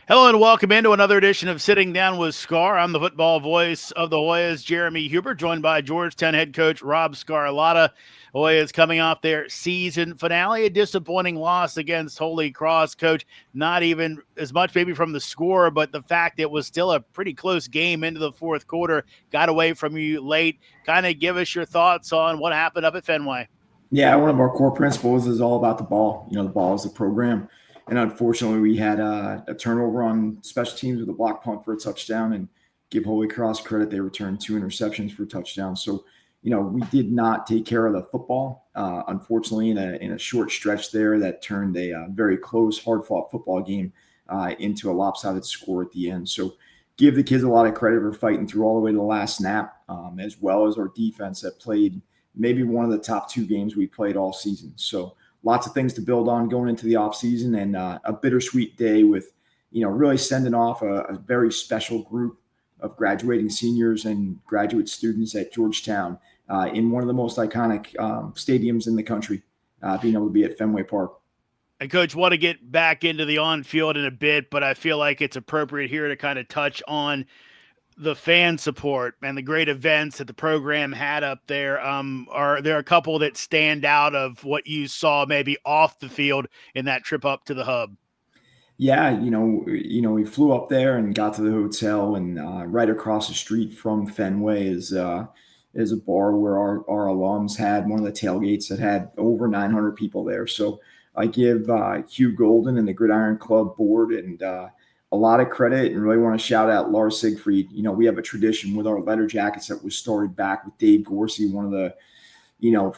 Hello and welcome into another edition of Sitting Down with Scar. I'm the football voice of the Hoyas, Jeremy Huber, joined by Georgetown head coach Rob Scarlata. Hoyas coming off their season finale, a disappointing loss against Holy Cross. Coach, not even as much maybe from the score, but the fact it was still a pretty close game into the fourth quarter, got away from you late. Kind of give us your thoughts on what happened up at Fenway. Yeah, one of our core principles is all about the ball. The ball is the program. And unfortunately, we had a turnover on special teams with a block punt for a touchdown. And give Holy Cross credit, they returned two interceptions for touchdowns. So, we did not take care of the football. Unfortunately, in a short stretch there, that turned a very close, hard fought football game into a lopsided score at the end. So, give the kids a lot of credit for fighting through all the way to the last snap, as well as our defense that played maybe one of the top two games we played all season. So lots of things to build on going into the offseason, and a bittersweet day with, really sending off a very special group of graduating seniors and graduate students at Georgetown in one of the most iconic stadiums in the country, being able to be at Fenway Park. And Coach, want to get back into the on-field in a bit, but I feel like it's appropriate here to kind of touch on the fan support and the great events that the program had up there. Are there a couple that stand out of what you saw maybe off the field in that trip up to the hub? Yeah, we flew up there and got to the hotel, and right across the street from Fenway is a bar where our alums had one of the tailgates that had over 900 people there. So I give Hugh Golden and the Gridiron Club board and a lot of credit, and really want to shout out Lars Siegfried. We have a tradition with our letter jackets that was started back with Dave Gorsey, one of the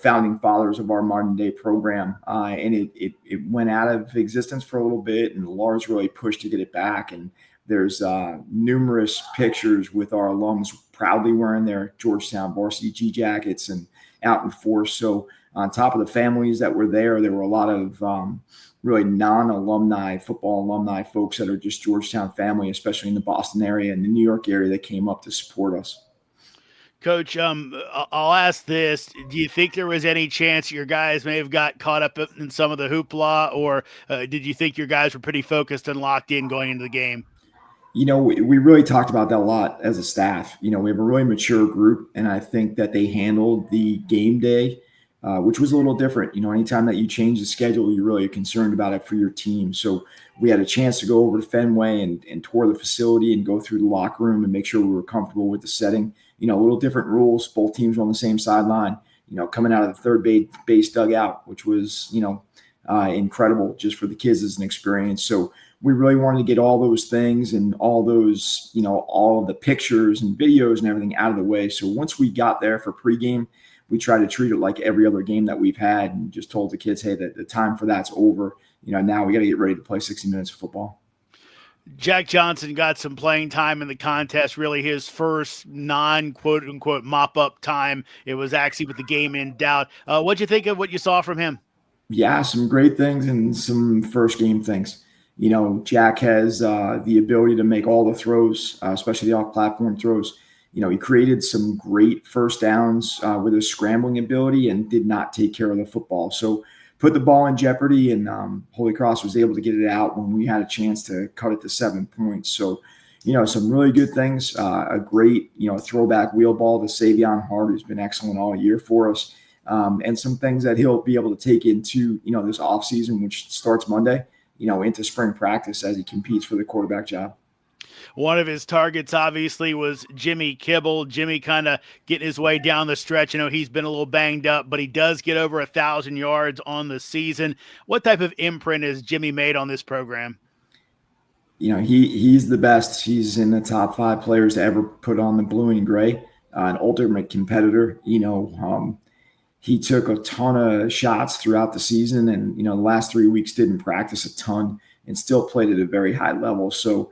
founding fathers of our modern day program, and it went out of existence for a little bit, and Lars really pushed to get it back. And there's numerous pictures with our alums proudly wearing their Georgetown varsity G jackets and out in force. So on top of the families that were there, there were a lot of really non-alumni football alumni folks that are just Georgetown family, especially in the Boston area and the New York area, that came up to support us. Coach, I'll ask this. Do you think there was any chance your guys may have got caught up in some of the hoopla, or did you think your guys were pretty focused and locked in going into the game? We really talked about that a lot as a staff. We have a really mature group, and I think that they handled the game day, which was a little different. Anytime that you change the schedule, you're really concerned about it for your team. So we had a chance to go over to Fenway and tour the facility and go through the locker room and make sure we were comfortable with the setting. A little different rules. Both teams were on the same sideline. Coming out of the third base dugout, which was incredible just for the kids as an experience. So we really wanted to get all those things and all those, all of the pictures and videos and everything out of the way. So once we got there for pregame, we tried to treat it like every other game that we've had and just told the kids, hey, the time for that's over. Now we got to get ready to play 60 minutes of football. Jack Johnson got some playing time in the contest, really his first non-quote unquote mop-up time. It was actually with the game in doubt. What'd you think of what you saw from him? Yeah, some great things and some first game things. Jack has the ability to make all the throws, especially the off-platform throws. He created some great first downs with his scrambling ability and did not take care of the football. So put the ball in jeopardy, and Holy Cross was able to get it out when we had a chance to cut it to 7 points. So, some really good things. A great, throwback wheel ball to Savion Hart, who's been excellent all year for us. And some things that he'll be able to take into, this offseason, which starts Monday, into spring practice as he competes for the quarterback job. One of his targets, obviously, was Jimmy Kibble. Jimmy kind of getting his way down the stretch. He's been a little banged up, but he does get over 1,000 yards on the season. What type of imprint has Jimmy made on this program? He's the best. He's in the top 5 players to ever put on the blue and gray. An ultimate competitor. He took a ton of shots throughout the season, and the last 3 weeks didn't practice a ton and still played at a very high level. So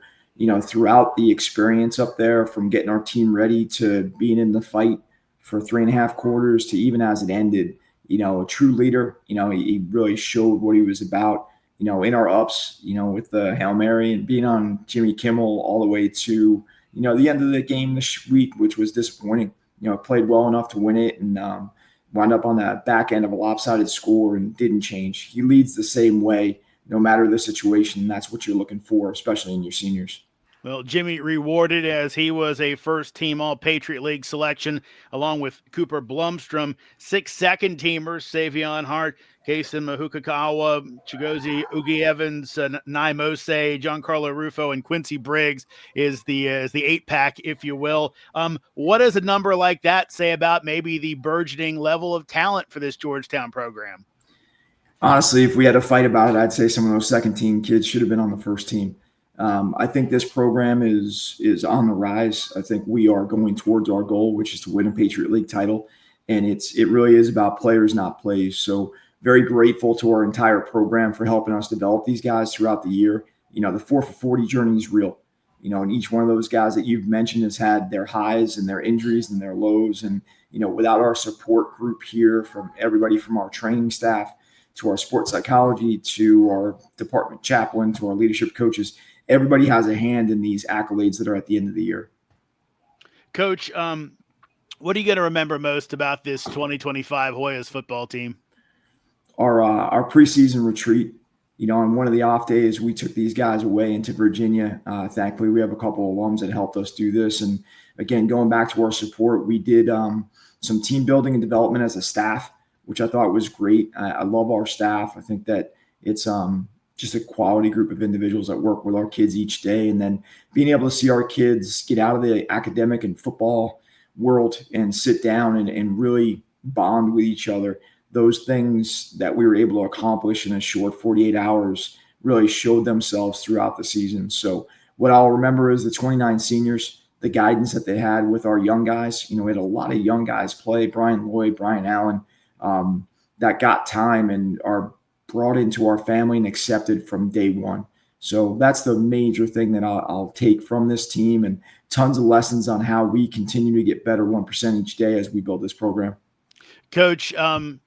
throughout the experience up there, from getting our team ready to being in the fight for 3.5 quarters to even as it ended, a true leader. He really showed what he was about. In our ups, with the Hail Mary and being on Jimmy Kimmel all the way to the end of the game this week, which was disappointing. Played well enough to win it and wound up on that back end of a lopsided score and didn't change. He leads the same way no matter the situation. That's what you're looking for, especially in your seniors. Well, Jimmy rewarded as he was a first team All Patriot League selection, along with Cooper Blumstrom, 6 second teamers, Savion Hart, Kason Mahukakawa, Chigozie Ugi Evans, Nai Mose, Giancarlo Rufo, and Quincy Briggs is the 8-pack, if you will. What does a number like that say about maybe the burgeoning level of talent for this Georgetown program? Honestly, if we had to fight about it, I'd say some of those second team kids should have been on the first team. I think this program is on the rise. I think we are going towards our goal, which is to win a Patriot League title, and it really is about players, not plays. So very grateful to our entire program for helping us develop these guys throughout the year. The 4 for 40 journey is real. And each one of those guys that you've mentioned has had their highs and their injuries and their lows. And without our support group here, from everybody from our training staff to our sports psychology, to our department chaplain, to our leadership coaches, everybody has a hand in these accolades that are at the end of the year. Coach, what are you going to remember most about this 2025 Hoyas football team? Our preseason retreat. On one of the off days, we took these guys away into Virginia. Thankfully, we have a couple of alums that helped us do this. And again, going back to our support, we did some team building and development as a staff, which I thought was great. I love our staff. I think that it's just a quality group of individuals that work with our kids each day. And then being able to see our kids get out of the academic and football world and sit down and really bond with each other. Those things that we were able to accomplish in a short 48 hours really showed themselves throughout the season. So what I'll remember is the 29 seniors, the guidance that they had with our young guys. We had a lot of young guys play, Brian Lloyd, Brian Allen, that got time and are brought into our family and accepted from day one. So that's the major thing that I'll take from this team, and tons of lessons on how we continue to get better 1% each day as we build this program. Coach,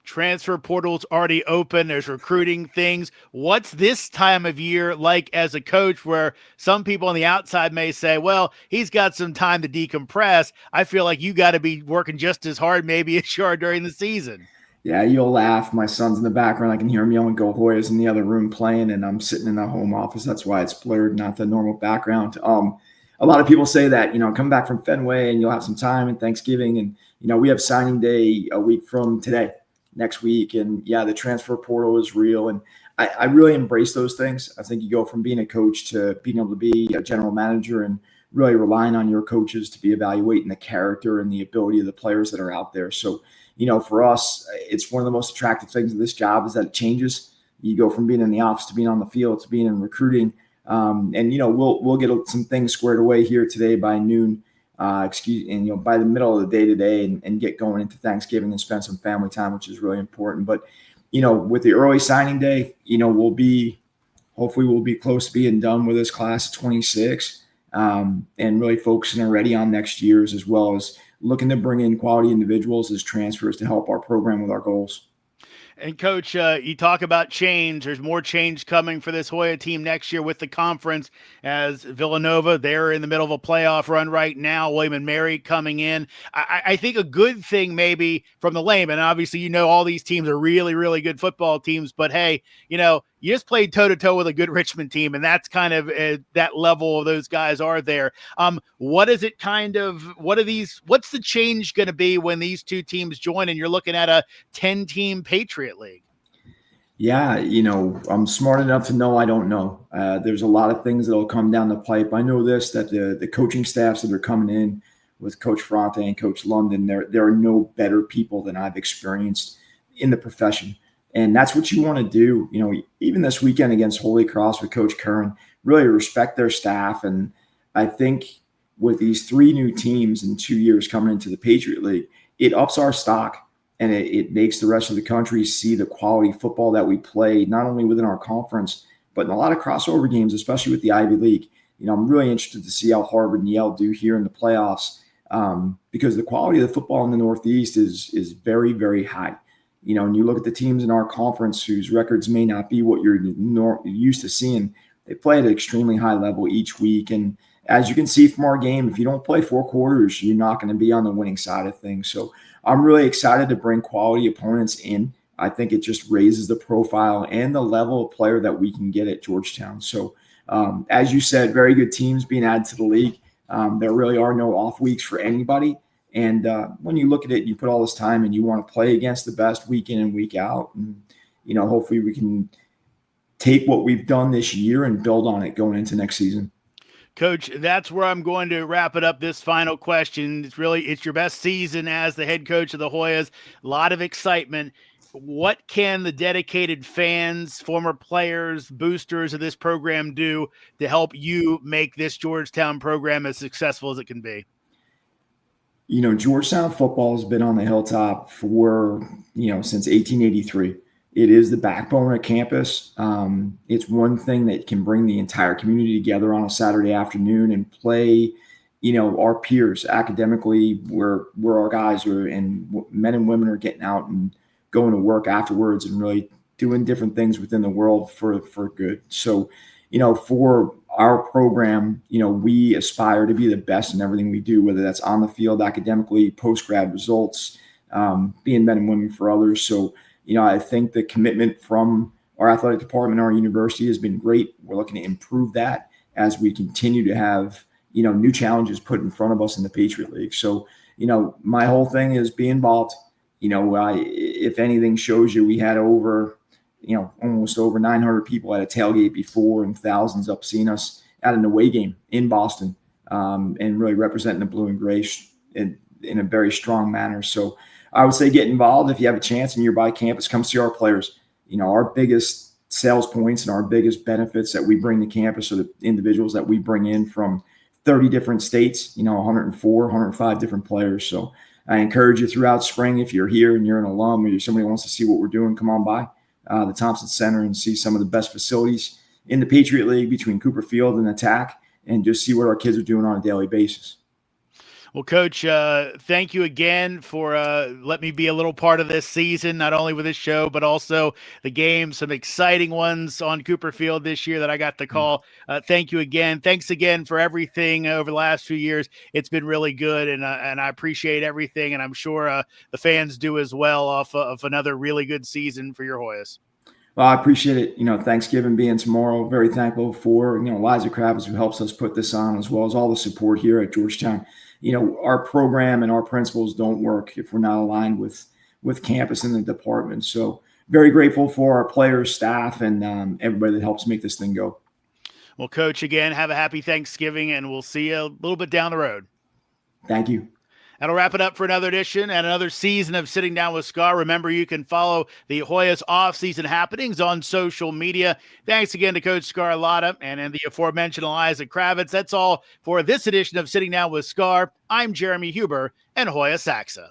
transfer portal's already open. There's recruiting things. What's this time of year like as a coach, where some people on the outside may say, well, he's got some time to decompress? I feel like you got to be working just as hard maybe as you are during the season. Yeah, you'll laugh. My son's in the background. I can hear him yelling "Go Hoyas" in the other room playing, and I'm sitting in the home office. That's why it's blurred, not the normal background. A lot of people say that, come back from Fenway and you'll have some time and Thanksgiving. And, we have signing day a week from today, next week. And yeah, the transfer portal is real. And I really embrace those things. I think you go from being a coach to being able to be a general manager and really relying on your coaches to be evaluating the character and the ability of the players that are out there. So, for us, it's one of the most attractive things of this job is that it changes. You go from being in the office to being on the field to being in recruiting. We'll get some things squared away here today by noon, by the middle of the day today, and get going into Thanksgiving and spend some family time, which is really important. But, with the early signing day, hopefully we'll be close to being done with this class of 26, and really focusing already on next year's, as well as looking to bring in quality individuals as transfers to help our program with our goals. And Coach, you talk about change. There's more change coming for this Hoya team next year with the conference, as Villanova, they're in the middle of a playoff run right now. William and Mary coming in. I think a good thing maybe from the layman, obviously, all these teams are really, really good football teams, but hey, you just played toe-to-toe with a good Richmond team, and that's kind of that level of those guys are there. What's the change going to be when these two teams join and you're looking at a 10-team Patriot League? Yeah, I'm smart enough to know I don't know. There's a lot of things that will come down the pipe. I know this, that the coaching staffs that are coming in with Coach Ferrante and Coach London, there are no better people than I've experienced in the profession. And that's what you want to do. Even this weekend against Holy Cross with Coach Curran, really respect their staff. And I think with these 3 new teams in 2 years coming into the Patriot League, it ups our stock, and it makes the rest of the country see the quality football that we play, not only within our conference, but in a lot of crossover games, especially with the Ivy League. I'm really interested to see how Harvard and Yale do here in the playoffs, because the quality of the football in the Northeast is very, very high. And you look at the teams in our conference whose records may not be what you're used to seeing, they play at an extremely high level each week. And as you can see from our game, if you don't play 4 quarters, you're not going to be on the winning side of things. So I'm really excited to bring quality opponents in. I think it just raises the profile and the level of player that we can get at Georgetown. So, as you said, very good teams being added to the league. There really are no off weeks for anybody. And when you look at it, you put all this time and you want to play against the best week in and week out. And, hopefully we can take what we've done this year and build on it going into next season. Coach, that's where I'm going to wrap it up. This final question. It's your best season as the head coach of the Hoyas. A lot of excitement. What can the dedicated fans, former players, boosters of this program do to help you make this Georgetown program as successful as it can be? Georgetown football has been on the hilltop for, since 1883. It is the backbone of campus. It's one thing that can bring the entire community together on a Saturday afternoon and play, our peers academically, where our guys are, and men and women are getting out and going to work afterwards and really doing different things within the world for good. So, for our program, we aspire to be the best in everything we do, whether that's on the field, academically, post-grad results, being men and women for others. So, I think the commitment from our athletic department, our university has been great. We're looking to improve that as we continue to have, new challenges put in front of us in the Patriot League. So, my whole thing is be involved. If anything shows you, we had almost over 900 people at a tailgate before and thousands up seeing us at an away game in Boston, and really representing the blue and gray in a very strong manner. So I would say get involved. If you have a chance and you're by campus, come see our players. Our biggest sales points and our biggest benefits that we bring to campus are the individuals that we bring in from 30 different states, 104, 105 different players. So I encourage you throughout spring, if you're here and you're an alum or you're somebody who wants to see what we're doing, come on by the Thompson Center and see some of the best facilities in the Patriot League between Cooper Field and Attack, and just see what our kids are doing on a daily basis. Well, Coach, thank you again for letting me be a little part of this season, not only with this show, but also the games, some exciting ones on Cooper Field this year that I got to call. Thank you again. Thanks again for everything over the last few years. It's been really good, and I appreciate everything, and I'm sure the fans do as well off of another really good season for your Hoyas. Well, I appreciate it. Thanksgiving being tomorrow, very thankful for, Liza Kravitz, who helps us put this on, as well as all the support here at Georgetown. Our program and our principles don't work if we're not aligned with campus and the department. So very grateful for our players, staff, and everybody that helps make this thing go. Well, Coach, again, have a happy Thanksgiving, and we'll see you a little bit down the road. Thank you. That'll wrap it up for another edition and another season of Sitting Down with Sgar. Remember, you can follow the Hoyas off-season happenings on social media. Thanks again to Coach Scarlotta and the aforementioned Liza Kravitz. That's all for this edition of Sitting Down with Sgar. I'm Jeremy Huber and Hoya Saxa.